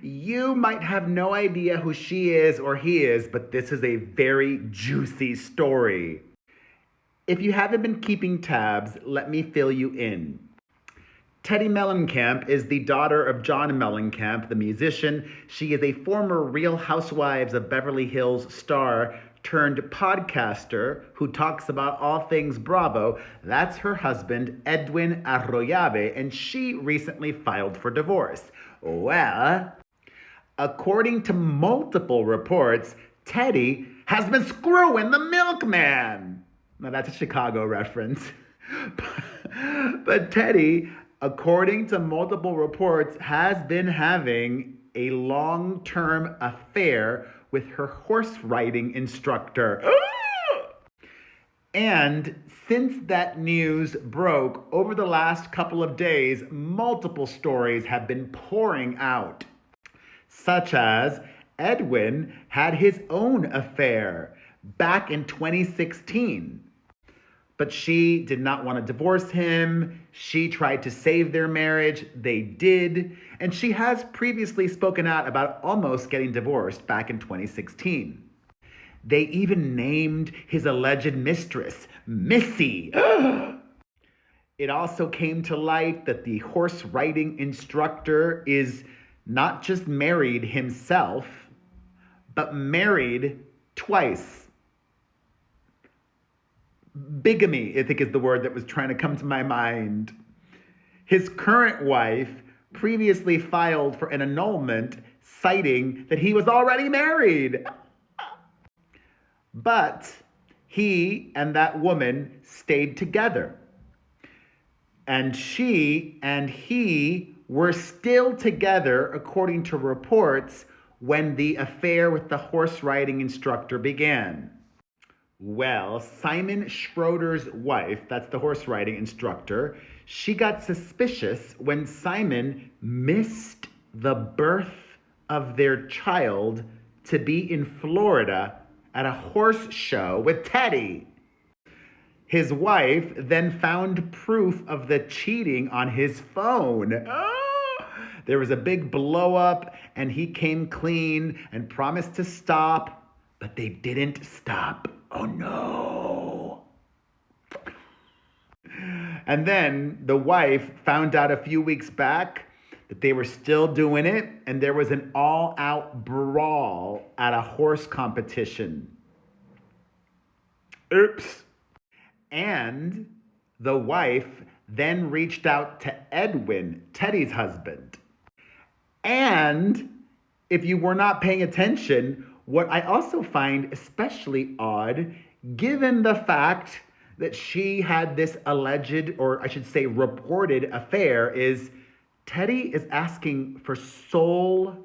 You might have no idea who she is or he is, but this is a very juicy story. If you haven't been keeping tabs, let me fill you in. Teddi Mellencamp is the daughter of John Mellencamp, the musician. She is a former Real Housewives of Beverly Hills star turned podcaster who talks about all things Bravo. That's her husband, Edwin RHOBH, and she recently filed for divorce. Well, according to multiple reports, Teddi has been screwing the milkman. Now that's a Chicago reference. But Teddi, according to multiple reports, has been having a long-term affair with her horse riding instructor. And since that news broke over the last couple of days, multiple stories have been pouring out, such as Edwin had his own affair back in 2016. But she did not want to divorce him. She tried to save their marriage. They did. And she has previously spoken out about almost getting divorced back in 2016. They even named his alleged mistress Missy. It also came to light that the horse riding instructor is not just married himself, but married twice. Bigamy, I think, is the word that was trying to come to my mind. His current wife previously filed for an annulment, citing that he was already married. But he and that woman stayed together. And she and he were still together, according to reports, when the affair with the horse riding instructor began. Well, Simon Schroeder's wife, that's the horse riding instructor, she got suspicious when Simon missed the birth of their child to be in Florida at a horse show with Teddi. His wife then found proof of the cheating on his phone. There was a big blow up and he came clean and promised to stop, but they didn't stop. Oh no. And then the wife found out a few weeks back that they were still doing it, and there was an all-out brawl at a horse competition. Oops. And the wife then reached out to Edwin, Teddi's husband. And if you were not paying attention, what I also find especially odd, given the fact that she had this alleged, or I should say reported affair, is Teddi is asking for sole,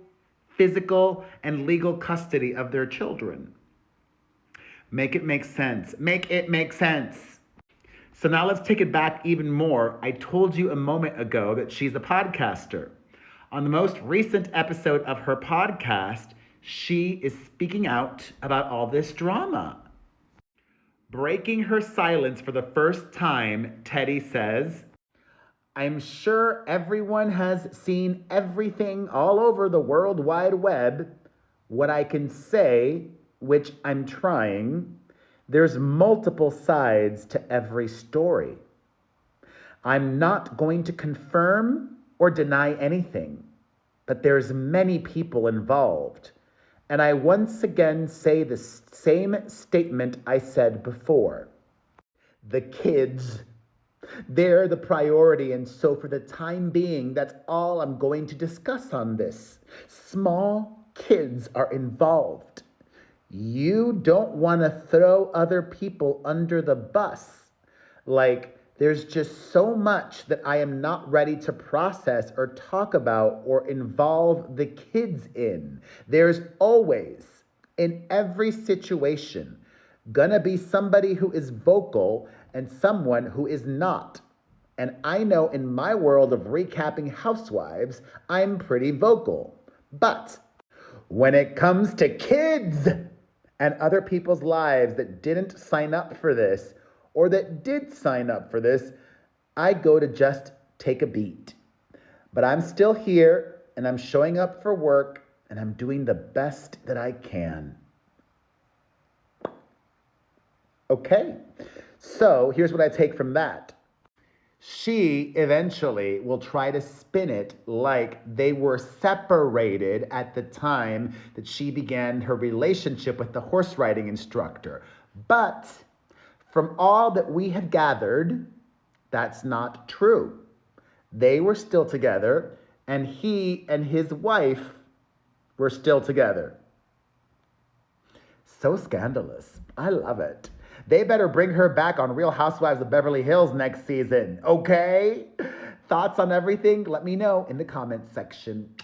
physical, and legal custody of their children. Make it make sense. Make it make sense. So now let's take it back even more. I told you a moment ago that she's a podcaster. On the most recent episode of her podcast, she is speaking out about all this drama. Breaking her silence for the first time, Teddi says, "I'm sure everyone has seen everything all over the World Wide Web. What I can say, which I'm trying, there's multiple sides to every story. I'm not going to confirm or deny anything, but there's many people involved. And I once again say the same statement I said before. The kids, they're the priority, and so for the time being, that's all I'm going to discuss on this. Small kids are involved. You don't want to throw other people under the bus. Like, there's just so much that I am not ready to process or talk about or involve the kids in. There's always, in every situation, gonna be somebody who is vocal and someone who is not. And I know in my world of recapping Housewives, I'm pretty vocal. But when it comes to kids and other people's lives that didn't sign up for this, or that did sign up for this, I go to just take a beat. But I'm still here, and I'm showing up for work, and I'm doing the best that I can. Okay, so here's what I take from that. She eventually will try to spin it like they were separated at the time that she began her relationship with the horse riding instructor. But from all that we have gathered, that's not true. They were still together, and he and his wife were still together. So scandalous. I love it. They better bring her back on Real Housewives of Beverly Hills next season, okay? Thoughts on everything? Let me know in the comments section.